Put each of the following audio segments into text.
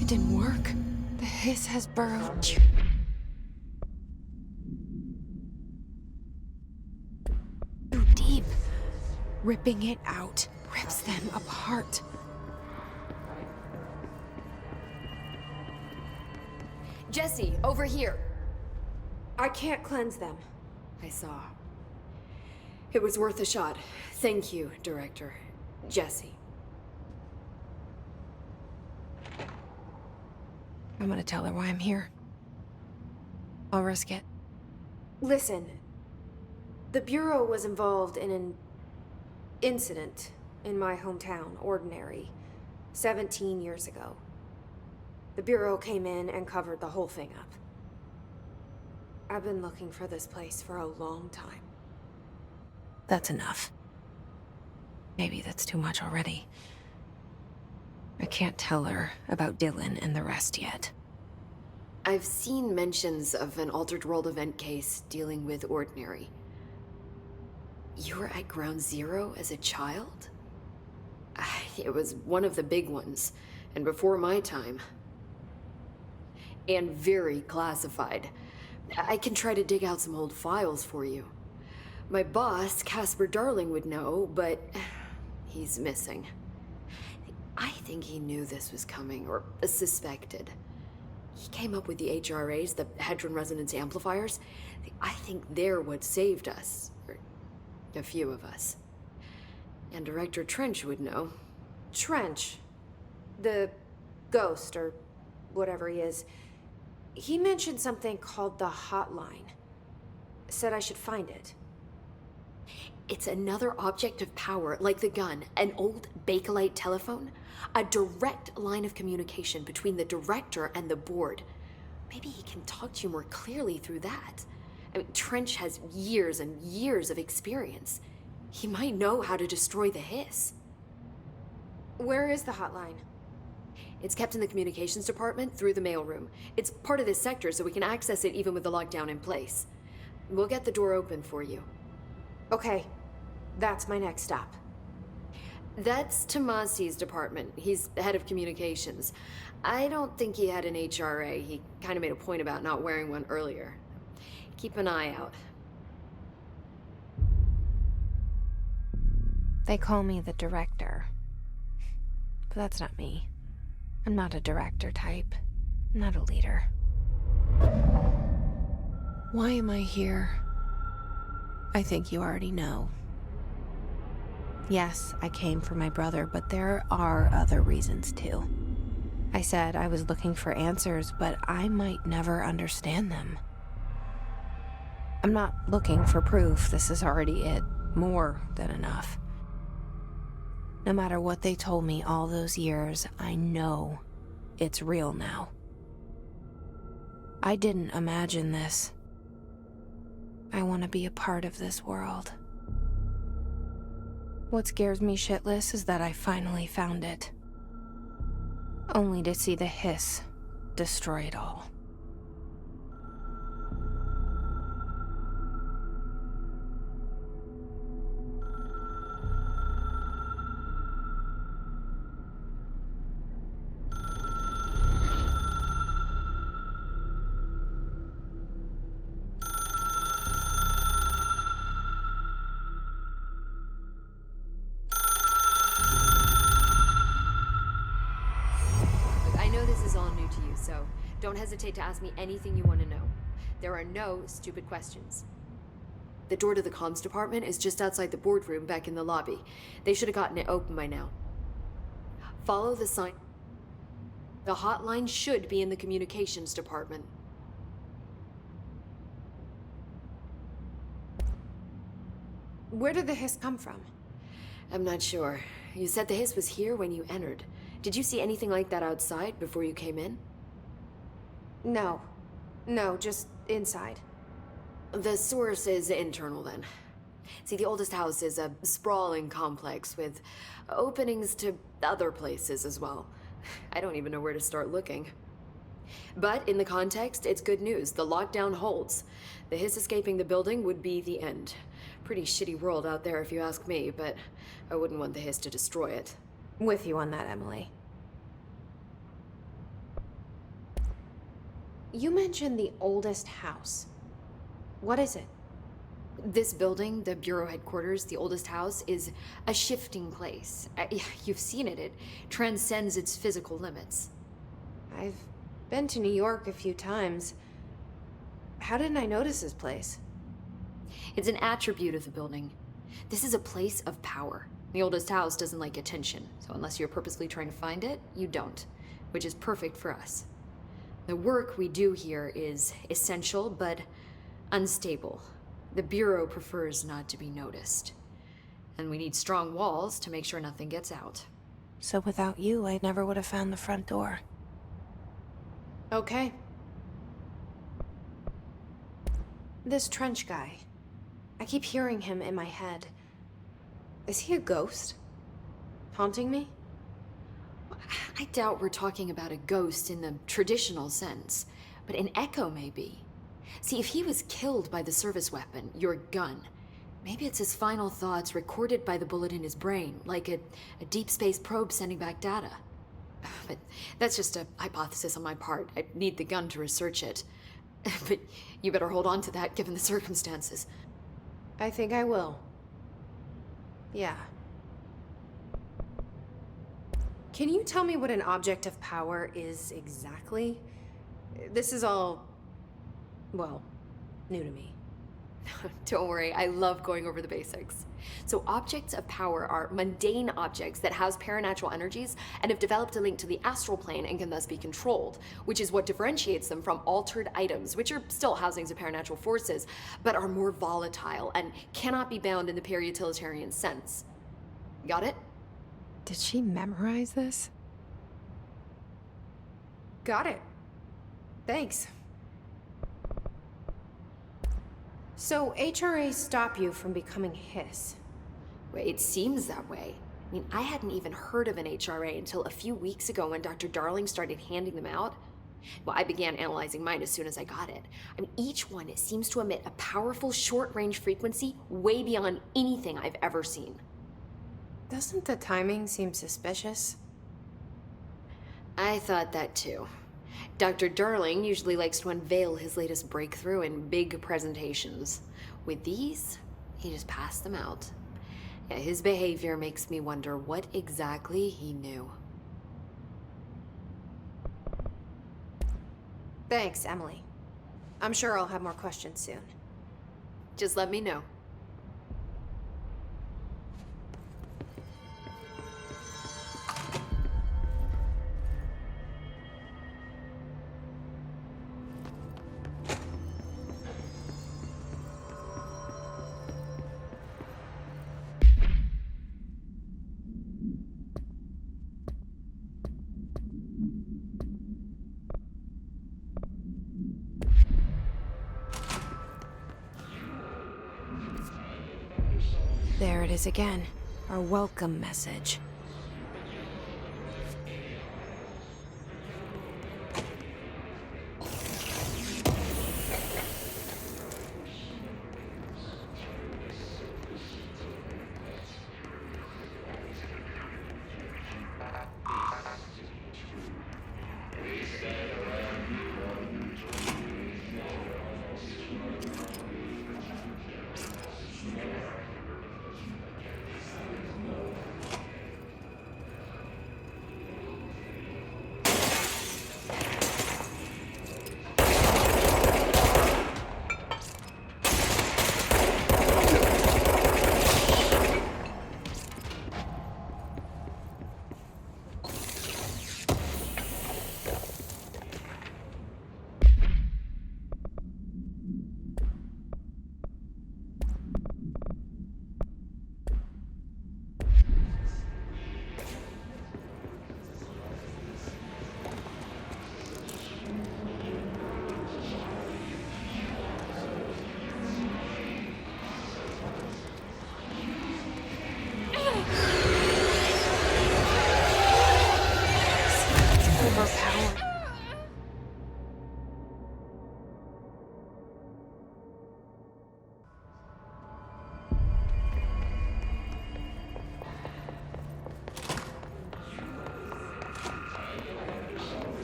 It didn't work. The hiss has burrowed too deep. Ripping it out rips them apart. Jesse, over here! I can't cleanse them. I saw. It was worth a shot. Thank you, Director. Jesse. I'm gonna tell her why I'm here. I'll risk it. Listen, the Bureau was involved in an incident in my hometown, Ordinary, 17 years ago. The Bureau came in and covered the whole thing up. I've been looking for this place for a long time. That's enough. Maybe that's too much already. I can't tell her about Dylan and the rest yet. I've seen mentions of an Altered World event case dealing with Ordinary. You were at Ground Zero as a child? It was one of the big ones, and before my time. And very classified. I can try to dig out some old files for you. My boss, Casper Darling, would know, but he's missing. I think he knew this was coming, or suspected. He came up with the HRAs, the Hadron Resonance Amplifiers. I think they're what saved us. Or a few of us. And Director Trench would know. Trench, the ghost, or whatever he is, he mentioned something called the Hotline. Said I should find it. It's another object of power, like the gun, an old Bakelite telephone. A direct line of communication between the director and the board. Maybe he can talk to you more clearly through that. I mean, Trench has years and years of experience. He might know how to destroy the hiss. Where is the hotline? It's kept in the communications department through the mailroom. It's part of this sector, so we can access it even with the lockdown in place. We'll get the door open for you. Okay, that's my next stop. That's Tomasi's department. He's the head of communications. I don't think he had an HRA. He kind of made a point about not wearing one earlier. Keep an eye out. They call me the director. But that's not me. I'm not a director type. I'm not a leader. Why am I here? I think you already know. Yes, I came for my brother, but there are other reasons too. I said I was looking for answers, but I might never understand them. I'm not looking for proof. This is already it. More than enough. No matter what they told me all those years, I know it's real now. I didn't imagine this. I want to be a part of this world. What scares me shitless is that I finally found it. Only to see the hiss destroy it all. So don't hesitate to ask me anything you want to know. There are no stupid questions. The door to the comms department is just outside the boardroom back in the lobby. They should have gotten it open by now. Follow the sign. The hotline should be in the communications department. Where did the hiss come from? I'm not sure. You said the hiss was here when you entered. Did you see anything like that outside before you came in? No. No, just inside. The source is internal then. See, the oldest house is a sprawling complex with openings to other places as well. I don't even know where to start looking. But in the context, it's good news. The lockdown holds. The hiss escaping the building would be the end. Pretty shitty world out there if you ask me, but I wouldn't want the hiss to destroy it. With you on that, Emily. you mentioned the oldest house. What is it? This building, the Bureau headquarters, the oldest house, is a shifting place. You've seen it. It transcends its physical limits. I've been to New York a few times. How didn't I notice this place? It's an attribute of the building. This is a place of power. The oldest house doesn't like attention, so unless you're purposely trying to find it, you don't, which is perfect for us. The work we do here is essential, but unstable. The Bureau prefers not to be noticed. And we need strong walls to make sure nothing gets out. So without you, I never would have found the front door. Okay. This Trench guy. I keep hearing him in my head. Is he a ghost? Haunting me? I doubt we're talking about a ghost in the traditional sense, but an echo maybe. See, if he was killed by the service weapon, your gun, maybe it's his final thoughts recorded by the bullet in his brain, like a deep space probe sending back data. But that's just a hypothesis on my part. I'd need the gun to research it. But you better hold on to that given the circumstances. I think I will. Yeah. Can you tell me what an object of power is exactly? This is all, well, new to me. Don't worry, I love going over the basics. So objects of power are mundane objects that house paranatural energies and have developed a link to the astral plane and can thus be controlled, which is what differentiates them from altered items, which are still housings of paranatural forces, but are more volatile and cannot be bound in the peri-utilitarian sense. Got it? Did she memorize this? Got it. Thanks. So HRA stop you from becoming Hiss? Well, it seems that way. I mean, I hadn't even heard of an HRA until a few weeks ago when Dr. Darling started handing them out. Well, I began analyzing mine as soon as I got it. I mean, each one seems to emit a powerful short-range frequency way beyond anything I've ever seen. Doesn't the timing seem suspicious? I thought that too. Dr. Darling usually likes to unveil his latest breakthrough in big presentations. With these, he just passed them out. Yeah, his behavior makes me wonder what exactly he knew. Thanks, Emily. I'm sure I'll have more questions soon. Just let me know. There it is again. Our welcome message.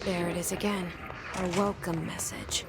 There it is again. A welcome message.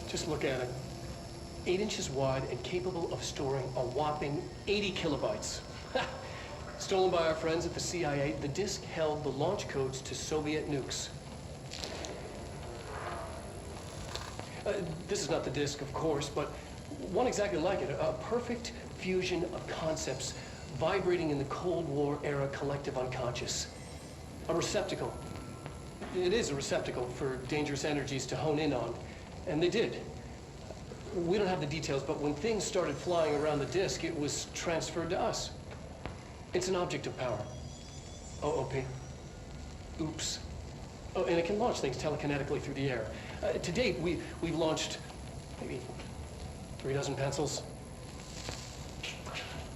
Just look at it. 8 inches wide and capable of storing a whopping 80 kilobytes. Stolen by our friends at the CIA, the disk held the launch codes to Soviet nukes. This is not the disk, of course, but one exactly like it. A perfect fusion of concepts vibrating in the Cold War era collective unconscious. A receptacle. It is a receptacle for dangerous energies to hone in on. And they did. We don't have the details, but when things started flying around the disk, it was transferred to us. It's an object of power. OOP. Oops. Oh, and it can launch things telekinetically through the air. To date, we've launched maybe 3 dozen pencils.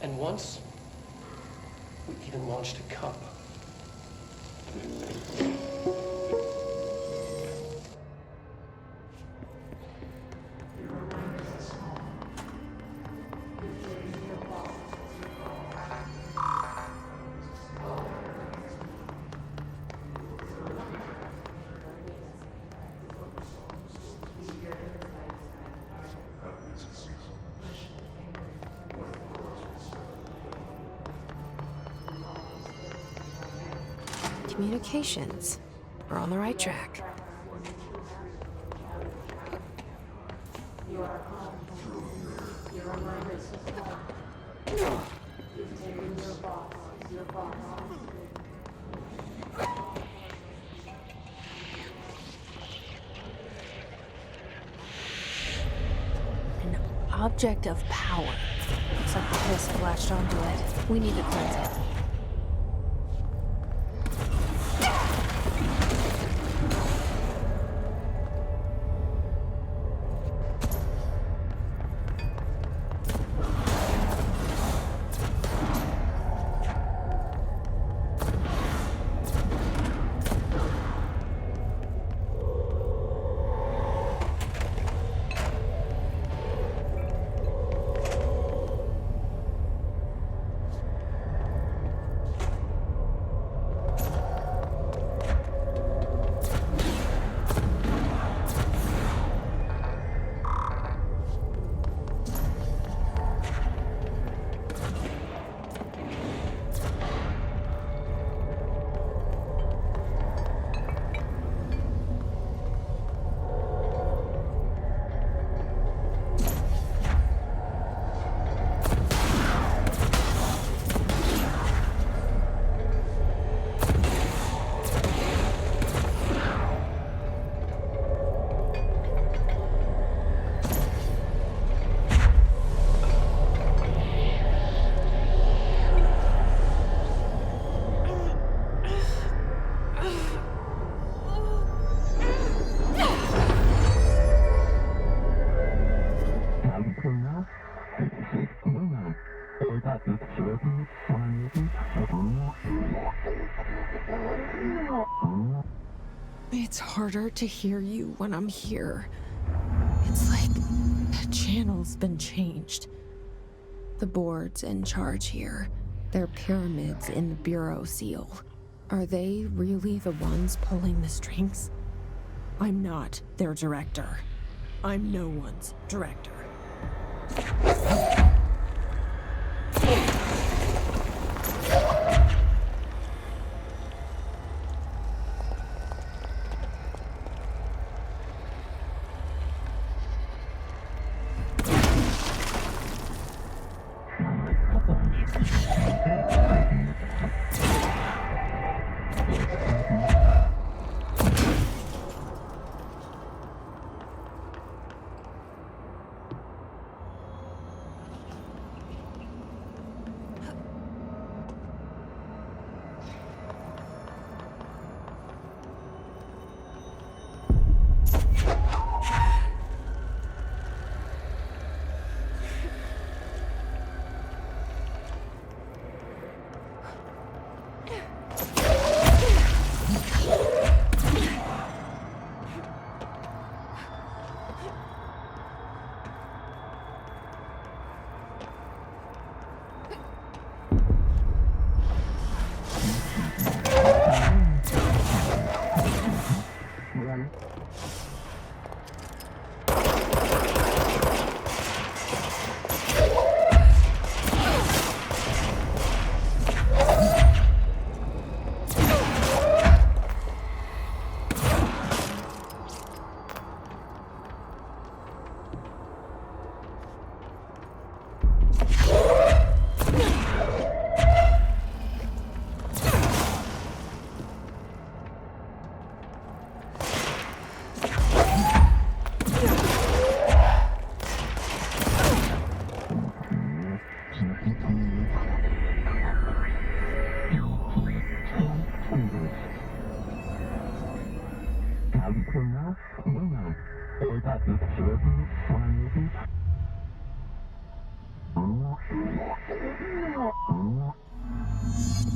And once, we even launched a cup. Communications. We're on the right track. An object of power. Looks like the piss have latched onto it. We need to cleanse it. It's harder to hear you when I'm here. It's like the channel's been changed. The board's in charge here. They're pyramids in the Bureau seal. Are they really the ones pulling the strings? I'm not their director. I'm no one's director.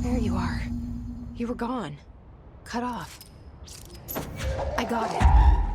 There you are. You were gone. Cut off. I got it.